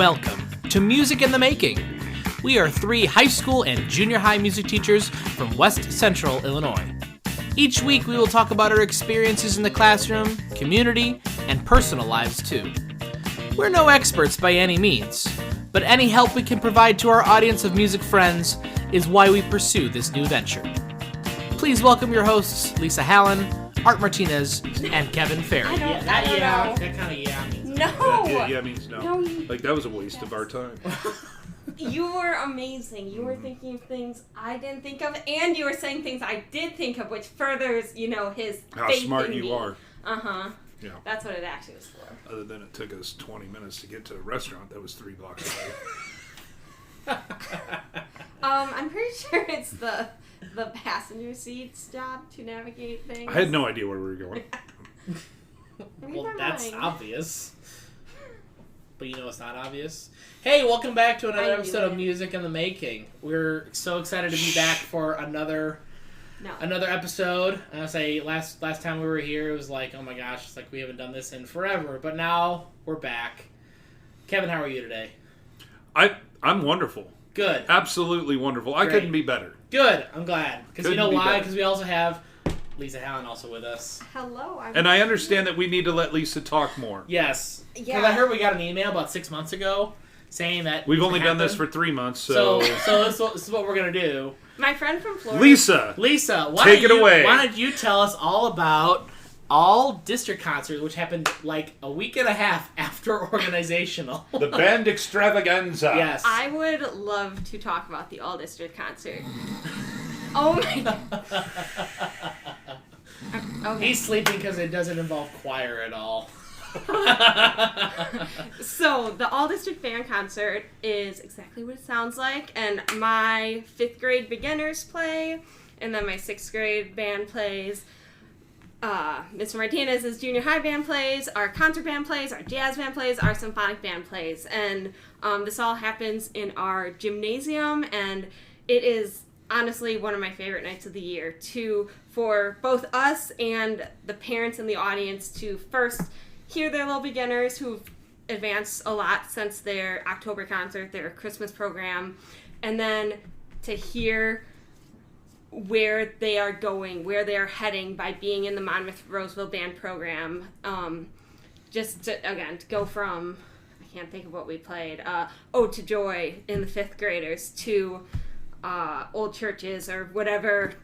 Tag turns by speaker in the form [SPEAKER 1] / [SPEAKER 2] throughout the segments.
[SPEAKER 1] Welcome to Music in the Making. We are 3 high school and junior high music teachers from West Central Illinois. Each week we will talk about our experiences in the classroom, community, and personal lives too. We're no experts by any means, but any help we can provide to our audience of music friends is why we pursue this new venture. Please welcome your hosts, Lisa Hallen, Art Martinez, and Kevin Ferry.
[SPEAKER 2] That kind of means
[SPEAKER 3] no.
[SPEAKER 4] Yeah means no. Like, that was a waste of our time.
[SPEAKER 3] You were amazing. You were thinking of things I didn't think of, and you were saying things I did think of, which furthers, his
[SPEAKER 4] How
[SPEAKER 3] faith
[SPEAKER 4] smart
[SPEAKER 3] in
[SPEAKER 4] you
[SPEAKER 3] me.
[SPEAKER 4] are.
[SPEAKER 3] Uh-huh.
[SPEAKER 4] Yeah.
[SPEAKER 3] That's what it actually was for.
[SPEAKER 4] Other than it took us 20 minutes to get to a restaurant that was 3 blocks away.
[SPEAKER 3] I'm pretty sure it's the passenger seat's job to navigate things.
[SPEAKER 4] I had no idea where we were going.
[SPEAKER 2] Well, that's obvious. But you know what's not obvious? Hey, welcome back to another episode of Music in the Making. We're so excited to be back for another episode. I say last time we were here, it was like, oh my gosh, it's like we haven't done this in forever. But now we're back. Kevin, how are you today?
[SPEAKER 4] I'm wonderful.
[SPEAKER 2] Good.
[SPEAKER 4] Absolutely wonderful. I couldn't be better.
[SPEAKER 2] Good. I'm glad. Because you know why?
[SPEAKER 4] Better.
[SPEAKER 2] Because we also have Lisa Hallen also with us.
[SPEAKER 3] Hello.
[SPEAKER 4] And I understand that we need to let Lisa talk more.
[SPEAKER 2] Yes.
[SPEAKER 3] Yeah.
[SPEAKER 2] Because I heard we got an email about 6 months ago saying that
[SPEAKER 4] We've only done this for 3 months,
[SPEAKER 2] So this is what we're going to do.
[SPEAKER 3] My friend from Florida.
[SPEAKER 4] Lisa,
[SPEAKER 2] take
[SPEAKER 4] it away.
[SPEAKER 2] Why don't you tell us all about all district concerts, which happened like a week and a half after organizational.
[SPEAKER 4] The band extravaganza.
[SPEAKER 2] Yes.
[SPEAKER 3] I would love to talk about the All District concert. Oh my god. Okay.
[SPEAKER 2] He's sleeping because it doesn't involve choir at all.
[SPEAKER 3] So, the All District Band Concert is exactly what it sounds like, and my 5th grade beginners play, and then my 6th grade band plays, Mr. Martinez's junior high band plays, our concert band plays, our jazz band plays, our symphonic band plays, and this all happens in our gymnasium, and it is honestly one of my favorite nights of the year, for both us and the parents in the audience to first hear their little beginners who've advanced a lot since their October concert, their Christmas program, and then to hear where they are going, where they are heading by being in the Monmouth Roseville Band program. Just to go from, I can't think of what we played, Ode to Joy in the 5th graders to Old Churches or whatever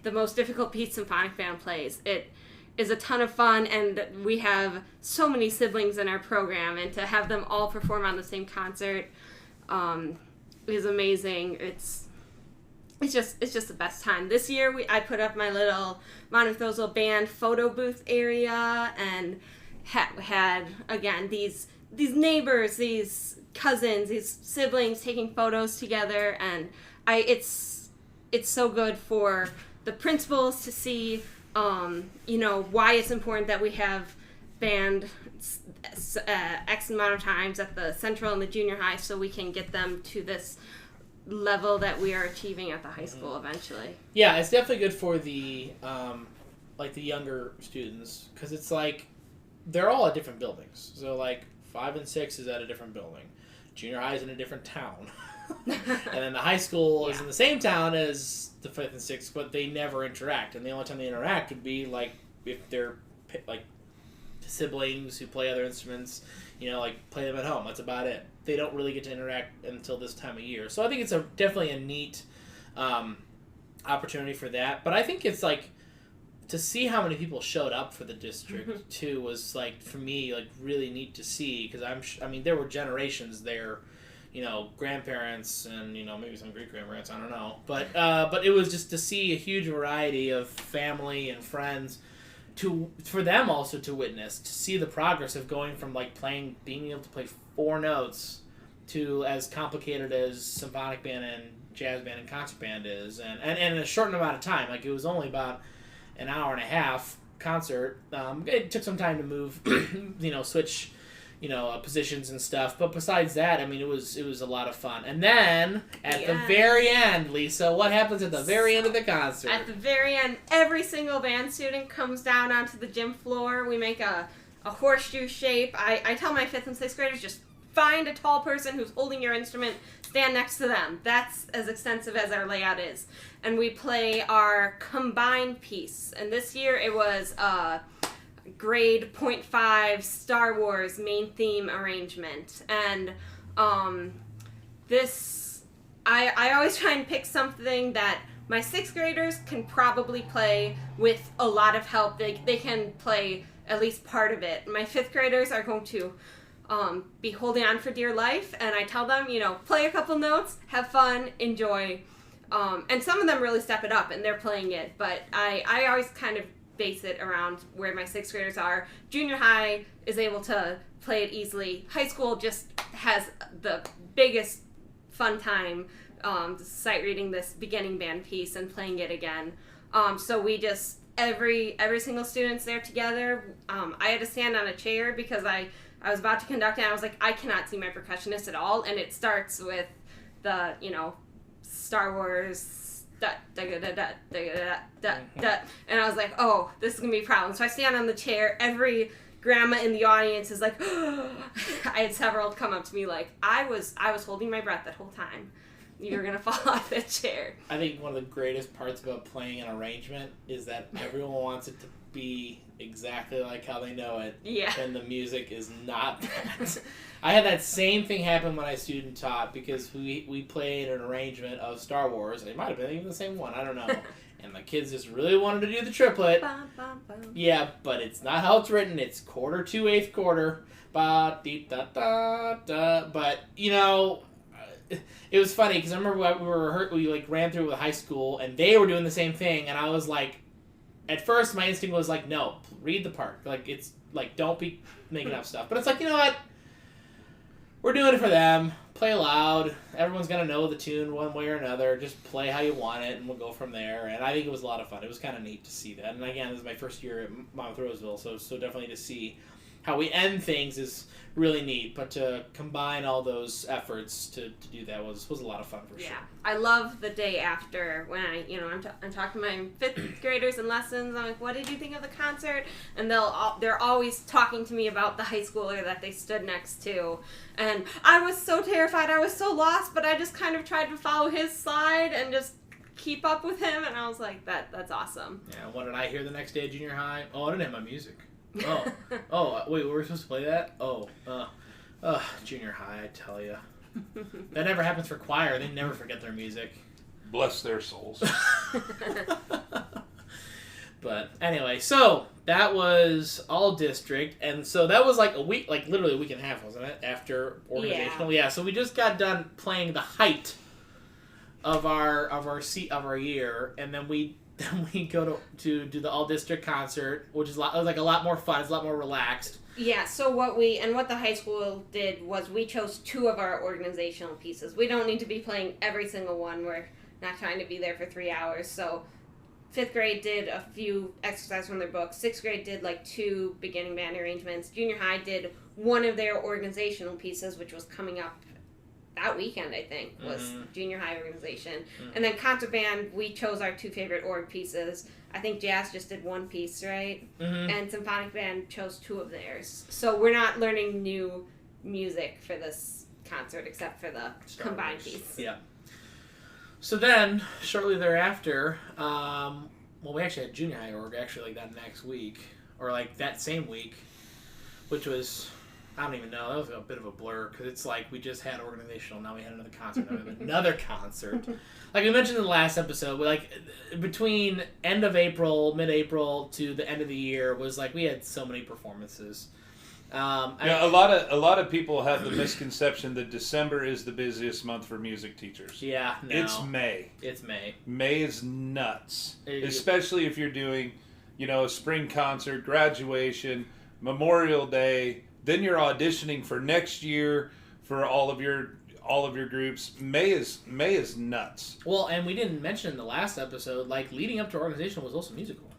[SPEAKER 3] the most difficult piece symphonic band plays. It is a ton of fun, and we have so many siblings in our program, and to have them all perform on the same concert is amazing. It's just the best time. This year I put up my little Monmouth Roseville Band photo booth area, and had again these neighbors, these cousins, these siblings taking photos together, and it's so good for the principals to see why it's important that we have band X amount of times at the central and the junior high, so we can get them to this level that we are achieving at the high school eventually.
[SPEAKER 2] Yeah, it's definitely good for the the younger students, because it's like they're all at different buildings. So like 5 and 6 is at a different building, junior high is in a different town, and then the high school is in the same town as the 5th and 6th, but they never interact, and the only time they interact would be like if they're like siblings who play other instruments, play them at home. That's about it. They don't really get to interact until this time of year. So I think it's definitely a neat opportunity for that. But I think it's like to see how many people showed up for the district too was like, for me, like really neat to see, because there were generations there. Grandparents and, maybe some great-grandparents, I don't know. But it was just to see a huge variety of family and friends, for them also to witness, to see the progress of going from, being able to play 4 notes to as complicated as symphonic band and jazz band and concert band is. And in a short amount of time, it was only about an hour and a half concert. It took some time to move, switch positions and stuff. But besides that, it was a lot of fun. And then, at the very end, Lisa, what happens at the very end of the concert?
[SPEAKER 3] At the very end, every single band student comes down onto the gym floor. We make a horseshoe shape. I tell my 5th and 6th graders, just find a tall person who's holding your instrument, stand next to them. That's as extensive as our layout is. And we play our combined piece. And this year it was grade .5 Star Wars main theme arrangement. And I always try and pick something that my 6th graders can probably play with a lot of help. They can play at least part of it. My 5th graders are going to be holding on for dear life, and I tell them, play a couple notes, have fun, enjoy. And some of them really step it up, and they're playing it, but I always kind of base it around where my 6th graders are. Junior high is able to play it easily. High school just has the biggest fun time sight reading this beginning band piece and playing it again. So we just every single student's there together. I had to stand on a chair because I was about to conduct it, and I was like, I cannot see my percussionist at all, and it starts with the Star Wars da da da da da da da da, and I was like, oh, this is gonna be a problem. So I stand on the chair. Every grandma in the audience is like, I had several come up to me like, I was holding my breath that whole time. You're gonna fall off the chair.
[SPEAKER 2] I think one of the greatest parts about playing an arrangement is that everyone wants it to be exactly like how they know it.
[SPEAKER 3] Yeah.
[SPEAKER 2] And the music is not that. I had that same thing happen when I student taught, because we played an arrangement of Star Wars. It might have been even the same one. I don't know. And the kids just really wanted to do the triplet.
[SPEAKER 3] Bum, bum, bum.
[SPEAKER 2] Yeah, but it's not how it's written. It's quarter to eighth quarter. Ba dee da da da. But it was funny because I remember we ran through it with high school, and they were doing the same thing, and I was like, at first my instinct was like, no, read the part. Like, it's like, don't be making up stuff. But it's like, you know what? We're doing it for them. Play loud. Everyone's gonna know the tune one way or another. Just play how you want it, and we'll go from there. And I think it was a lot of fun. It was kind of neat to see that. And again, this is my first year at Monmouth Roseville, so definitely to see how we end things is really neat. But to combine all those efforts to do that was a lot of fun for sure.
[SPEAKER 3] Yeah, I love the day after when I'm talking to my 5th graders in lessons. I'm like, what did you think of the concert? And they're always talking to me about the high schooler that they stood next to. And I was so terrified, I was so lost, but I just kind of tried to follow his slide and just keep up with him. And I was like, that's awesome.
[SPEAKER 2] Yeah. What did I hear the next day at junior high? Oh, I didn't have my music. Wait, were we supposed to play that? Junior high, I tell you. That never happens for choir. They never forget their music.
[SPEAKER 4] Bless their souls.
[SPEAKER 2] But anyway, so that was all district, and so that was like a week, like literally a week and a half, wasn't it? After organizational, yeah. So we just got done playing the height of our year, and then we go to do the all district concert, which is a lot more fun. It's a lot more relaxed.
[SPEAKER 3] Yeah, so what the high school did was we chose 2 of our organizational pieces. We don't need to be playing every single one. We're not trying to be there for 3 hours. So 5th grade did a few exercises from their book. 6th grade did 2 beginning band arrangements. Junior high did one of their organizational pieces, which was coming up that weekend, I think, was junior high organization. Mm-hmm. And then concert band, we chose our 2 favorite org pieces. I think jazz just did 1 piece, right? Mm-hmm. And symphonic band chose 2 of theirs. So we're not learning new music for this concert except for the combined piece.
[SPEAKER 2] Yeah. So then, shortly thereafter, we actually had junior high org actually that next week, or that same week, which was, I don't even know, that was a bit of a blur, because it's like we just had organizational, now we had another concert, now we have another concert. Like we mentioned in the last episode, between end of April, mid-April to the end of the year was we had so many performances.
[SPEAKER 4] A lot of people have the misconception that December is the busiest month for music teachers.
[SPEAKER 2] Yeah, no.
[SPEAKER 4] It's May.
[SPEAKER 2] It's May.
[SPEAKER 4] May is nuts, especially if you're doing, a spring concert, graduation, Memorial Day. Then you're auditioning for next year for all of your groups. May is nuts.
[SPEAKER 2] Well, and we didn't mention in the last episode, leading up to organizational was also musical.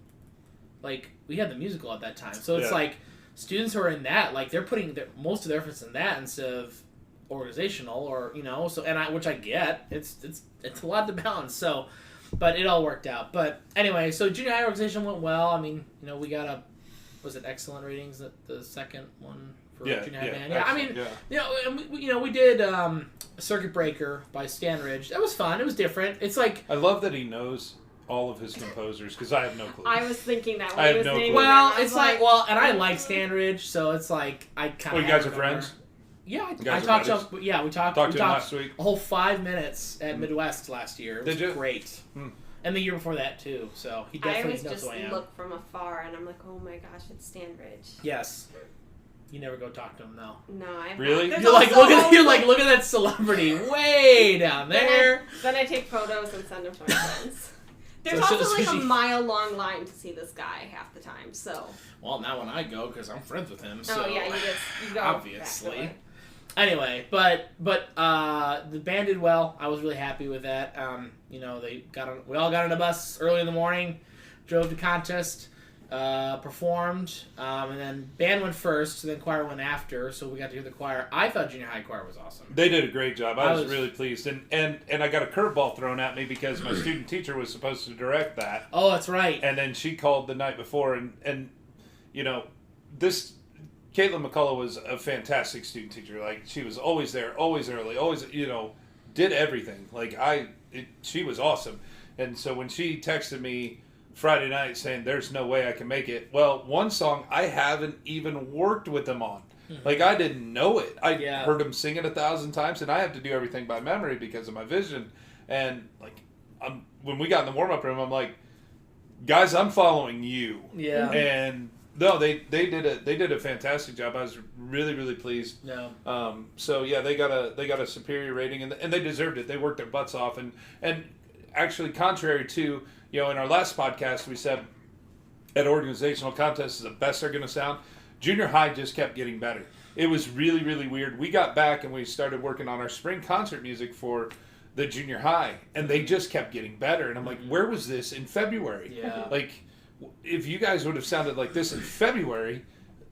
[SPEAKER 2] We had the musical at that time, so it's students who are in that, they're putting most of their efforts in that instead of organizational, or which I get. It's a lot to balance. So, but it all worked out. But anyway, so junior high organization went well. I mean, we got was it excellent ratings at the second one for
[SPEAKER 4] Yeah,
[SPEAKER 2] junior high
[SPEAKER 4] yeah,
[SPEAKER 2] band. Yeah, I mean,
[SPEAKER 4] excellent,
[SPEAKER 2] you know, and we did Circuit Breaker by Stan Ridge. That was fun. It was different. It's like
[SPEAKER 4] I love that he knows all of his composers because I have no clue.
[SPEAKER 3] I was thinking that
[SPEAKER 4] I
[SPEAKER 3] when he
[SPEAKER 4] have
[SPEAKER 3] was
[SPEAKER 4] no
[SPEAKER 3] naming
[SPEAKER 4] clue.
[SPEAKER 3] them,
[SPEAKER 2] well,
[SPEAKER 3] I was
[SPEAKER 2] it's like and I like Stan Ridge, so it's like I kind of.
[SPEAKER 4] Oh, you guys are friends?
[SPEAKER 2] Yeah, I
[SPEAKER 4] guys are
[SPEAKER 2] talked to
[SPEAKER 4] buddies?
[SPEAKER 2] him. Yeah, we talked.
[SPEAKER 4] Talked
[SPEAKER 2] we
[SPEAKER 4] to him
[SPEAKER 2] talked
[SPEAKER 4] last week.
[SPEAKER 2] a whole 5 minutes at Midwest last year. It was
[SPEAKER 4] Did you?
[SPEAKER 2] great. And the year before that too. So he
[SPEAKER 3] I
[SPEAKER 2] definitely
[SPEAKER 3] always
[SPEAKER 2] knows
[SPEAKER 3] just
[SPEAKER 2] who I am.
[SPEAKER 3] look from afar and I'm like, oh my gosh, it's Stan Ridge.
[SPEAKER 2] Yes. You never go talk to him though.
[SPEAKER 3] No, I've
[SPEAKER 4] Really?
[SPEAKER 3] Not.
[SPEAKER 2] You're like
[SPEAKER 3] Also
[SPEAKER 2] look at that celebrity way down there.
[SPEAKER 3] Then I take photos and send them to my friends. There's
[SPEAKER 2] So
[SPEAKER 3] also like a
[SPEAKER 2] she-
[SPEAKER 3] mile-long line to see this guy half the time, so.
[SPEAKER 2] Well, not when I go because I'm friends with him. So
[SPEAKER 3] Oh yeah, you go.
[SPEAKER 2] obviously.
[SPEAKER 3] back away.
[SPEAKER 2] Anyway, but the band did well. I was really happy with that. You know, we all got on a bus early in the morning, drove to contest, performed, and then band went first, then choir went after. So we got to hear the choir. I thought junior high choir was awesome.
[SPEAKER 4] They did a great job. I was
[SPEAKER 2] was-
[SPEAKER 4] really pleased, and I got a curveball thrown at me because my student teacher was supposed to direct that,
[SPEAKER 2] Oh, that's right.
[SPEAKER 4] and then she called the night before, and you know, this Caitlin McCullough was a fantastic student teacher. Like she was always there, always early, always did everything. Like she was awesome, and so when she texted me Friday night saying there's no way I can make it. Well, one song I haven't even worked with them on. Like I didn't know it. I heard them sing it 1,000 times, and I have to do everything by memory because of my vision. And like, when we got in the warm up room, I'm like, guys, I'm following you.
[SPEAKER 2] Yeah.
[SPEAKER 4] And no, they did a fantastic job. I was really pleased.
[SPEAKER 2] No.
[SPEAKER 4] So yeah, they got a superior rating, and they deserved it. They worked their butts off, and actually, contrary to in our last podcast, we said at organizational contests is the best they're going to sound. Junior high just kept getting better. It was really weird. We got back and we started working on our spring concert music for the junior high, and they just kept getting better. And I'm like, where was this in February?
[SPEAKER 2] Yeah.
[SPEAKER 4] Like, if you guys would have sounded like this in February,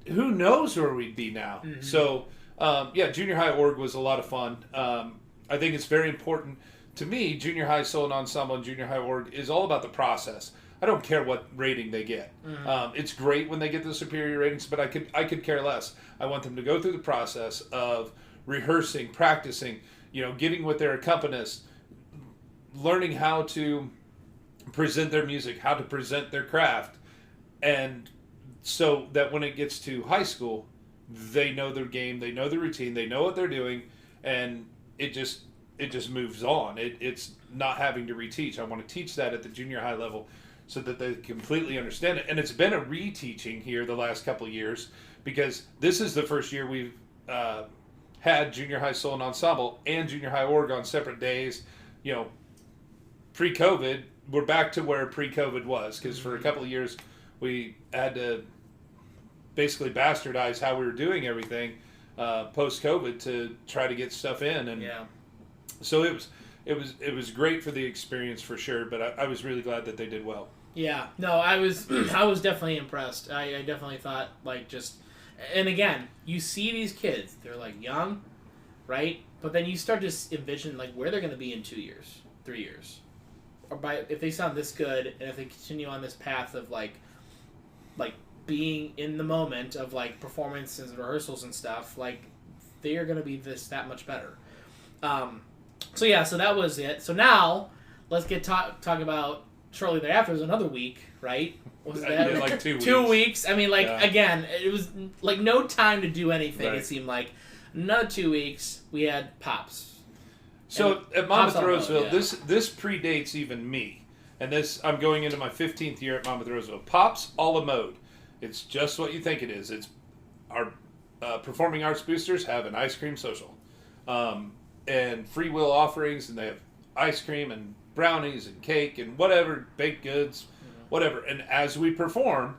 [SPEAKER 4] who knows where we'd be now?
[SPEAKER 2] Mm-hmm.
[SPEAKER 4] So, junior high org was a lot of fun. I think it's very important. To me, junior high solo and ensemble and junior high org is all about the process. I don't care what rating they get. It's great when they get the superior ratings, but I could care less. I want them to go through the process of rehearsing, practicing, getting with their accompanists, learning how to present their music, how to present their craft, and so that when it gets to high school, they know their game, they know the routine, they know what they're doing, and it just moves on. It's not having to reteach. I want to teach that at the junior high level so that they completely understand it. And it's been a reteaching here the last couple of years because this is the first year we've had junior high solo and ensemble and junior high org on separate days. Pre-COVID, we're back to where pre-COVID was because for a couple of years we had to basically bastardize how we were doing everything post-COVID to try to get stuff in. And so it was great for the experience for sure, but I was really glad that they did well.
[SPEAKER 2] Yeah, no, I was definitely impressed. I definitely thought and again, you see these kids, they're like young, right? But then you start to envision like where they're going to be in 2 years, 3 years, or if they sound this good and if they continue on this path of like being in the moment of like performances and rehearsals and stuff, like they are going to be that much better. So that was it. So now let's get talk about shortly thereafter. It was another week, right? Was that
[SPEAKER 4] like 2 weeks?
[SPEAKER 2] 2 weeks. I mean, again, it was like no time to do anything.
[SPEAKER 4] Right.
[SPEAKER 2] It seemed like another 2 weeks. We had Pops.
[SPEAKER 4] So at Monmouth
[SPEAKER 2] Pops on
[SPEAKER 4] Roseville,
[SPEAKER 2] road,
[SPEAKER 4] this predates even me, and I'm going into my 15th year at Monmouth Roseville. Pops a la mode. It's just what you think it is. It's our performing arts boosters have an ice cream social. And free will offerings, and they have ice cream and brownies and cake and whatever, baked goods, whatever. And as we perform,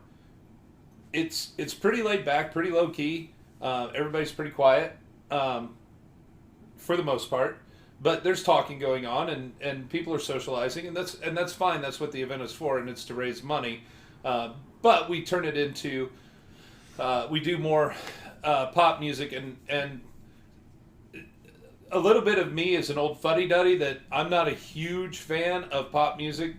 [SPEAKER 4] it's pretty laid back, pretty low key. Everybody's pretty quiet for the most part, but there's talking going on, and people are socializing, and that's fine. That's what the event is for, and it's to raise money. But we turn it into we do more pop music and a little bit of me is an old fuddy-duddy that I'm not a huge fan of pop music,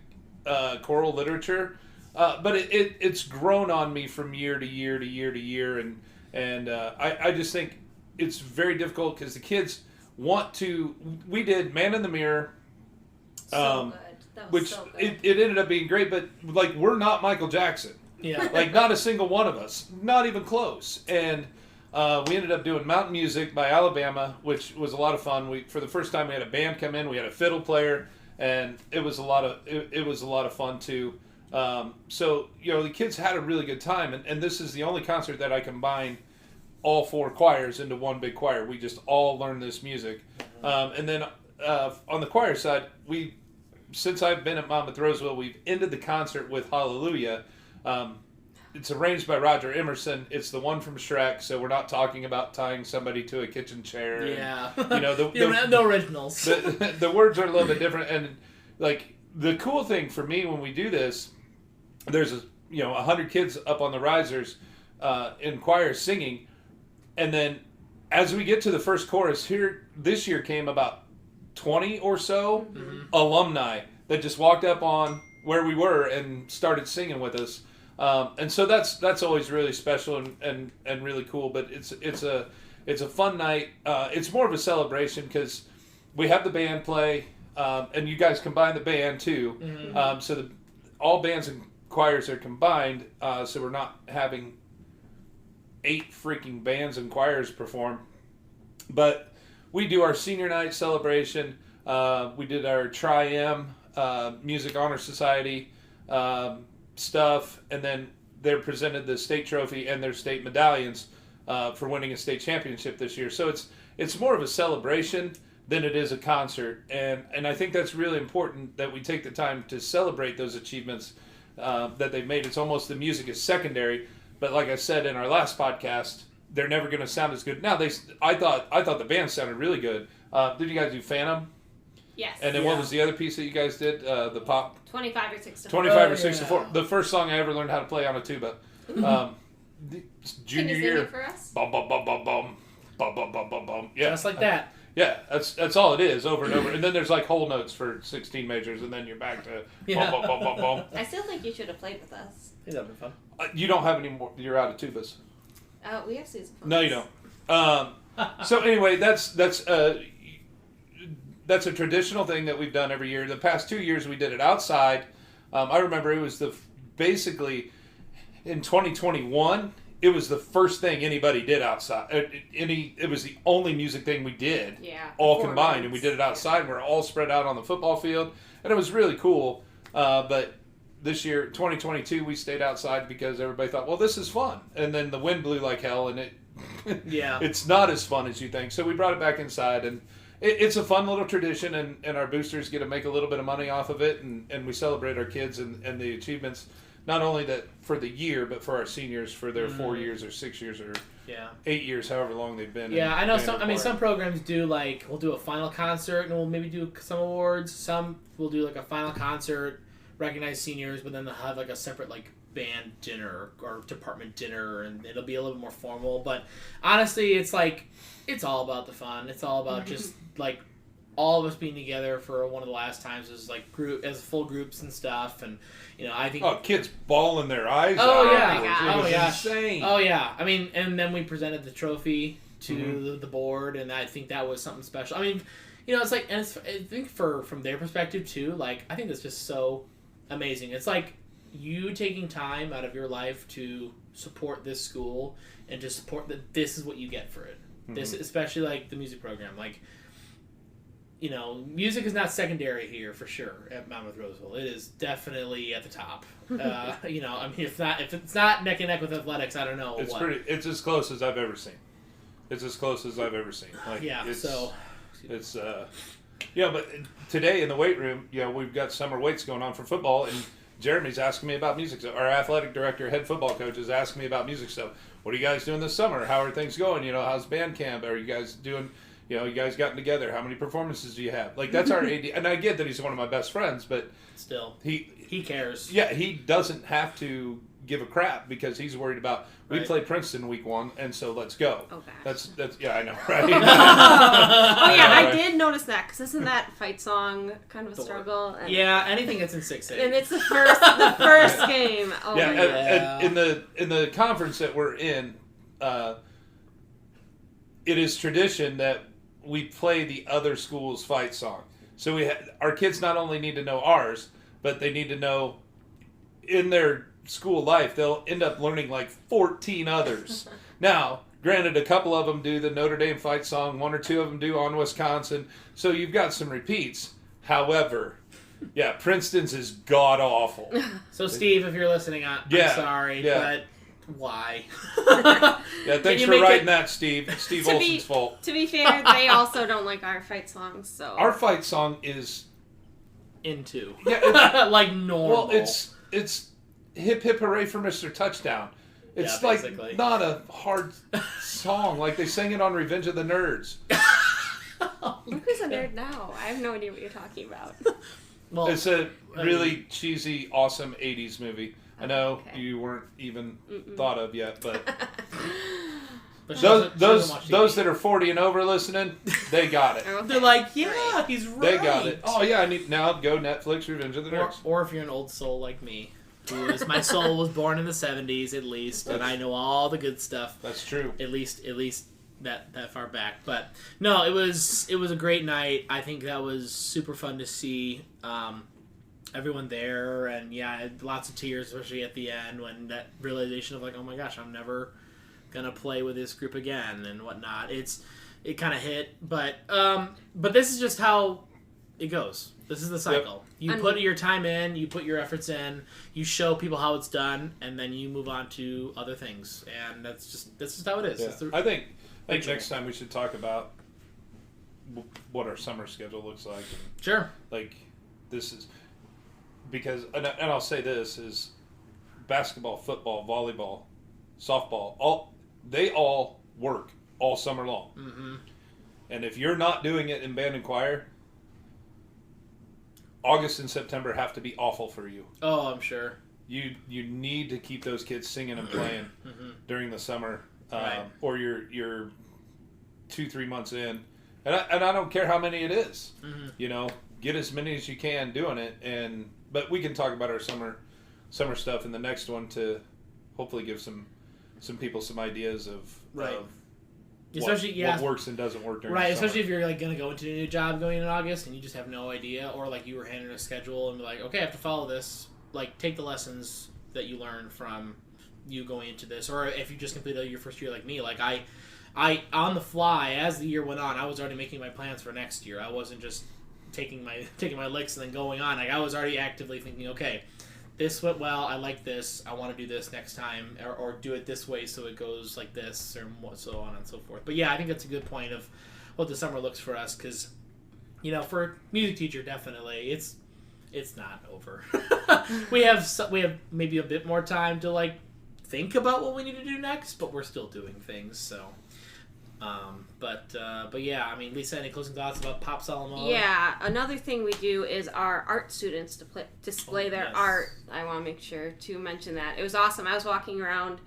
[SPEAKER 4] choral literature, but it's grown on me from year to year to year to year, And I just think it's very difficult because the kids want to. We did Man in the Mirror.
[SPEAKER 5] So good. That was
[SPEAKER 4] Which
[SPEAKER 5] so good.
[SPEAKER 4] it ended up being great, but like we're not Michael Jackson.
[SPEAKER 2] Yeah.
[SPEAKER 4] Like not a single one of us, not even close. And we ended up doing Mountain Music by Alabama, which was a lot of fun. We for the first time we had a band come in, we had a fiddle player, and it was a lot of fun too. So the kids had a really good time, and this is the only concert that I combined all 4 choirs into one big choir. We just all learned this music, and then on the choir side, since I've been at Monmouth Roseville, we've ended the concert with Hallelujah. It's arranged by Roger Emerson. It's the one from Shrek, so we're not talking about tying somebody to a kitchen chair.
[SPEAKER 2] Yeah.
[SPEAKER 4] And,
[SPEAKER 2] no originals.
[SPEAKER 4] The words are a little bit different, and like the cool thing for me when we do this, there's 100 kids up on the risers in choir singing, and then as we get to the first chorus here, this year came about 20 or so alumni that just walked up on where we were and started singing with us. And so that's always really special and really cool. But it's a fun night. It's more of a celebration because we have the band play, and you guys combine the band too. Mm-hmm. So all bands and choirs are combined. So we're not having 8 freaking bands and choirs perform. But we do our senior night celebration. We did our Tri-M Music Honor Society stuff, and then they're presented the state trophy and their state medallions for winning a state championship this year. So it's more of a celebration than it is a concert, and I think that's really important that we take the time to celebrate those achievements that they've made. It's almost the music is secondary, but like I said in our last podcast, they're never going to sound as good. Now I thought the band sounded really good. Did you guys do Phantom?
[SPEAKER 5] Yes.
[SPEAKER 4] And then what was the other piece that you guys did? The pop?
[SPEAKER 5] 25 or 64.
[SPEAKER 4] 25 or 64. The first song I ever learned how to play on a tuba. Junior
[SPEAKER 5] Can you sing
[SPEAKER 4] year.
[SPEAKER 5] it for us?
[SPEAKER 4] Bum, bum, bum, bum, bum. Bum, bum, bum, bum, bum. Yeah.
[SPEAKER 2] Just like that.
[SPEAKER 4] Yeah, that's all it is, over and over. And then there's like whole notes for 16 majors, and then you're back to bum, bum, bum, bum, bum.
[SPEAKER 5] I still think you should have played with us.
[SPEAKER 2] I think that'd be fun.
[SPEAKER 4] You don't have any more. You're out of tubas.
[SPEAKER 5] We have sousaphone.
[SPEAKER 4] No, you don't. So anyway, that's a traditional thing that we've done every year. The past 2 years we did it outside. I remember it was basically in 2021. It was the first thing anybody did outside. It was the only music thing we did.
[SPEAKER 5] Yeah.
[SPEAKER 4] All combined, and we did it outside. We're all spread out on the football field, and it was really cool. But this year, 2022, we stayed outside because everybody thought, well, this is fun. And then the wind blew like hell, and it's not as fun as you think. So we brought it back inside, and it's a fun little tradition, and our boosters get to make a little bit of money off of it, and we celebrate our kids and the achievements, not only that for the year, but for our seniors for their 4 years or 6 years or 8 years, however long they've been.
[SPEAKER 2] Yeah, I know some programs do we'll do a final concert and we'll maybe do some awards. Some will do like a final concert, recognize seniors, but then they'll have like a separate band dinner or department dinner, and it'll be a little bit more formal. But honestly, it's all about the fun. It's all about just all of us being together for one of the last times as full groups and stuff. And I think
[SPEAKER 4] kids bawling their eyes out.
[SPEAKER 2] Oh yeah,
[SPEAKER 4] It was insane.
[SPEAKER 2] Oh yeah. I mean, and then we presented the trophy to the board, and I think that was something special. I mean, it's I think from their perspective too. I think that's just so amazing. It's you taking time out of your life to support this school and to support that this is what you get for it. This, especially the music program, music is not secondary here for sure at Monmouth Roseville. It is definitely at the top. I mean, if it's not neck and neck with athletics, I don't know.
[SPEAKER 4] It's as close as I've ever seen. But today in the weight room, we've got summer weights going on for football, and Jeremy's asking me about music. So our athletic director, head football coach, is asking me about music stuff. What are you guys doing this summer? How are things going? How's band camp? Are you guys doing? You guys gotten together. How many performances do you have? That's our AD. And I get that he's one of my best friends, but
[SPEAKER 2] still,
[SPEAKER 4] he
[SPEAKER 2] cares.
[SPEAKER 4] Yeah, he doesn't have to give a crap because he's worried about we play Princeton week 1, and so let's go.
[SPEAKER 5] Oh, gosh.
[SPEAKER 4] That's yeah, I know, right?
[SPEAKER 3] I did notice that, because isn't that fight song kind of a struggle? And,
[SPEAKER 2] yeah, anything that's in 6A.
[SPEAKER 3] And it's the first game. Oh
[SPEAKER 4] yeah,
[SPEAKER 3] my God.
[SPEAKER 4] and in the conference that we're in, it is tradition that we play the other school's fight song. So our kids not only need to know ours, but they need to know in their school life, they'll end up learning like 14 others. Now, granted, a couple of them do the Notre Dame fight song, one or two of them do On Wisconsin, so you've got some repeats. However, yeah, Princeton's is god-awful.
[SPEAKER 2] So, Steve, if you're listening, I'm sorry, but why?
[SPEAKER 4] Yeah, thanks for writing that, Steve. Steve Olson's fault.
[SPEAKER 3] To be fair, they also don't like our fight songs, so...
[SPEAKER 4] Our fight song is...
[SPEAKER 2] Into.
[SPEAKER 4] Yeah,
[SPEAKER 2] like normal.
[SPEAKER 4] Well, it's hip hip hooray for Mr. Touchdown. It's like not a hard song. Like they sing it on Revenge of the Nerds.
[SPEAKER 3] Look who's a nerd now. I have no idea what you're talking about.
[SPEAKER 4] Well, it's a really cheesy, awesome 80s movie. I know you weren't even thought of yet, but those that are 40 and over listening, they got it.
[SPEAKER 2] They're like, yeah, he's right.
[SPEAKER 4] They got it. Oh yeah, I need now go Netflix Revenge of the Nerds.
[SPEAKER 2] Or if you're an old soul like me, my soul was born in the 70s at least, and I know all the good stuff.
[SPEAKER 4] That's true.
[SPEAKER 2] At least that far back. But no, it was a great night. I think that was super fun to see everyone there, and yeah, lots of tears, especially at the end when that realization of like, oh my gosh, I'm never gonna play with this group again and whatnot. It kind of hit, but this is just how it goes. This is the cycle. Yep. You put your time in, you put your efforts in, you show people how it's done, and then you move on to other things, and that's just how it is.
[SPEAKER 4] Yeah. I think next time we should talk about what our summer schedule looks like. And
[SPEAKER 2] sure.
[SPEAKER 4] Like this is because, and I'll say this is basketball, football, volleyball, softball. They all work all summer long.
[SPEAKER 2] Mm-hmm.
[SPEAKER 4] And if you're not doing it in band and choir, August and September have to be awful for you.
[SPEAKER 2] Oh, I'm sure.
[SPEAKER 4] You need to keep those kids singing and playing during the summer,
[SPEAKER 2] right.
[SPEAKER 4] Or you're 2-3 months in, and I don't care how many it is.
[SPEAKER 2] Mm-hmm.
[SPEAKER 4] You know, get as many as you can doing it, but we can talk about our summer stuff in the next one to hopefully give some people some ideas of
[SPEAKER 2] right.
[SPEAKER 4] Of
[SPEAKER 2] especially
[SPEAKER 4] what works and doesn't work during the summer.
[SPEAKER 2] Especially if you're like going to go into a new job going in August and you just have no idea, or like you were handed a schedule and be like, okay, I have to follow this. Like, take the lessons that you learned from you going into this, or if you just completed your first year like me, like I on the fly as the year went on, I was already making my plans for next year. I wasn't just taking my licks and then going on. Like I was already actively thinking, okay, this went well, I like this, I want to do this next time, or do it this way so it goes like this, or so on and so forth. But yeah, I think that's a good point of what the summer looks for us, because, you know, for a music teacher, definitely, it's not over. we have maybe a bit more time to, like, think about what we need to do next, but we're still doing things, so... But yeah, I mean, Lisa, any closing thoughts about Pop Solomon?
[SPEAKER 3] Yeah, another thing we do is our art students display their art. I want to make sure to mention that. It was awesome. I was walking around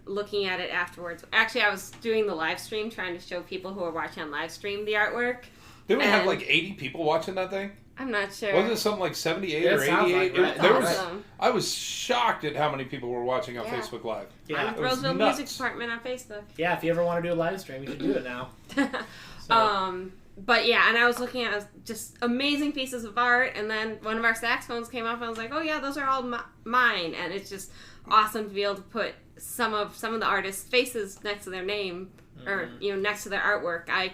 [SPEAKER 3] looking at it afterwards. Actually, I was doing the live stream, trying to show people who are watching on live stream the artwork.
[SPEAKER 4] Didn't we have like 80 people watching that thing?
[SPEAKER 3] I'm not sure.
[SPEAKER 4] Wasn't it something like 78 or 88?
[SPEAKER 2] Like
[SPEAKER 3] awesome.
[SPEAKER 4] I was shocked at how many people were watching on Facebook Live.
[SPEAKER 3] Yeah, on Roseville Music Department on Facebook.
[SPEAKER 2] Yeah, if you ever want to do a live stream, you can do it now.
[SPEAKER 3] But yeah, and I was looking at just amazing pieces of art, and then one of our saxophones came up, and I was like, oh yeah, those are all mine, and it's just awesome to be able to put some of the artists' faces next to their name, or next to their artwork. I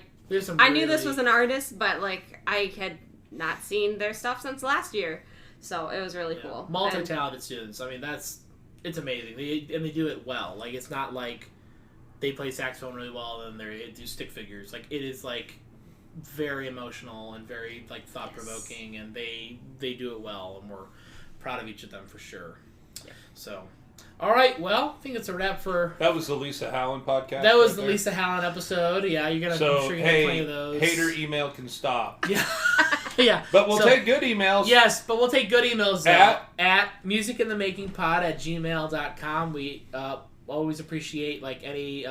[SPEAKER 3] knew this was an artist, but like I had not seen their stuff since last year, so it was really cool.
[SPEAKER 2] Multi-talented students. I mean, it's amazing. They do it well. Like, it's not like they play saxophone really well and they do stick figures. Like, it is like very emotional and very like thought-provoking, and they do it well, and we're proud of each of them for sure. Yeah. So, all right, well, I think it's a wrap for...
[SPEAKER 4] That was the Lisa Hallen podcast.
[SPEAKER 2] That was the Lisa Hallen episode. Yeah, I'm sure you're going to get plenty of those.
[SPEAKER 4] Hater email can stop.
[SPEAKER 2] Yeah. Yeah.
[SPEAKER 4] But we'll take good emails.
[SPEAKER 2] Yes, but we'll take good emails at musicinthemakingpod@gmail.com. We always appreciate like any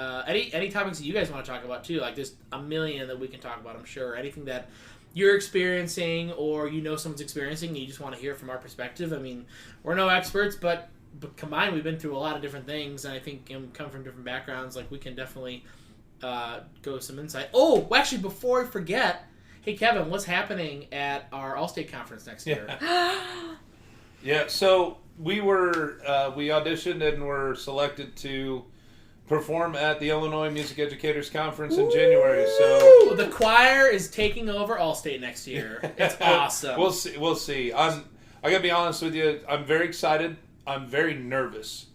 [SPEAKER 2] topics that you guys want to talk about too. Like there's a million that we can talk about, I'm sure. Anything that you're experiencing or you know someone's experiencing and you just want to hear from our perspective. I mean, we're no experts, but but combined, we've been through a lot of different things, and I think come from different backgrounds. Like we can definitely go with some insight. Oh, actually, before I forget, hey Kevin, what's happening at our All-State Conference next year?
[SPEAKER 4] Yeah, so we auditioned and were selected to perform at the Illinois Music Educators Conference in January. So
[SPEAKER 2] the choir is taking over All-State next year. It's awesome.
[SPEAKER 4] We'll see. I gotta be honest with you. I'm very excited. I'm very nervous.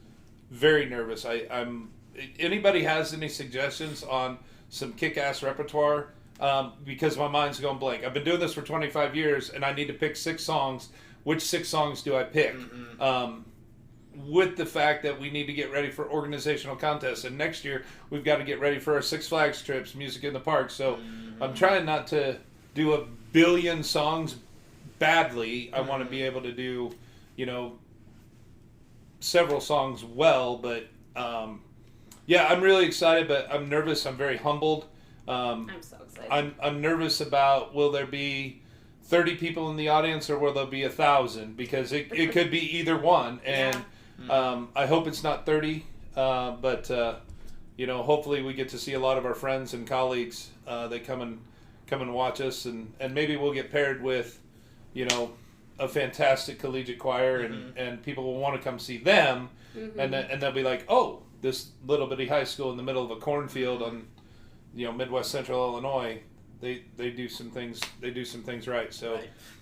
[SPEAKER 4] Very nervous. I'm. Anybody has any suggestions on some kick-ass repertoire? Because my mind's going blank. I've been doing this for 25 years, and I need to pick 6 songs. Which 6 songs do I pick? With the fact that we need to get ready for organizational contests, and next year we've got to get ready for our Six Flags trips, Music in the Park. So I'm trying not to do a billion songs badly. I want to be able to do, several songs well. But yeah, I'm really excited, but I'm nervous. I'm very humbled.
[SPEAKER 5] I'm so excited.
[SPEAKER 4] I'm nervous about, will there be 30 people in the audience or will there be 1,000? Because it could be either one. And I hope it's not 30. But hopefully we get to see a lot of our friends and colleagues that come and watch us, and maybe we'll get paired with, a fantastic collegiate choir, and people will want to come see them, and they'll be like, oh, this little bitty high school in the middle of a cornfield on, Midwest Central Illinois. They do some things. They do some things right. So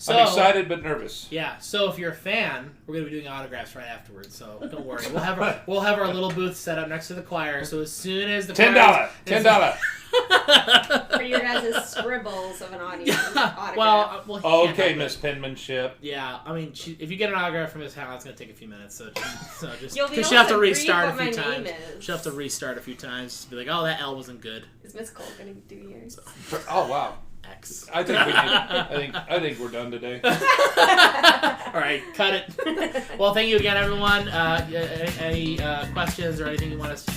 [SPEAKER 4] I'm excited but nervous.
[SPEAKER 2] Yeah. So if you're a fan, we're gonna be doing autographs right afterwards. So don't worry. We'll have our little booth set up next to the choir. So as soon as the
[SPEAKER 4] $10.
[SPEAKER 5] For your guys' scribbles of an audience autograph.
[SPEAKER 2] Well,
[SPEAKER 4] okay, Miss Penmanship.
[SPEAKER 2] Yeah, I mean, if you get an autograph from Miss Hal, it's gonna take a few minutes. So just
[SPEAKER 5] You'll be
[SPEAKER 2] she'll have to
[SPEAKER 5] able to
[SPEAKER 2] restart
[SPEAKER 5] read
[SPEAKER 2] a few
[SPEAKER 5] what my
[SPEAKER 2] times.
[SPEAKER 5] name is.
[SPEAKER 2] She'll have to restart a few times. Just be like, oh, that L wasn't good.
[SPEAKER 5] Is Miss Cole gonna do yours?
[SPEAKER 4] Oh wow.
[SPEAKER 2] X.
[SPEAKER 4] I think we're done today.
[SPEAKER 2] All right, cut it. Well, thank you again, everyone. Any questions or anything you want us to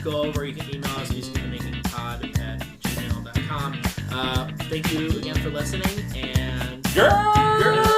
[SPEAKER 2] go over, you can email us musicandthemakingpod@gmail.com. Thank you again for listening, and
[SPEAKER 4] Girl!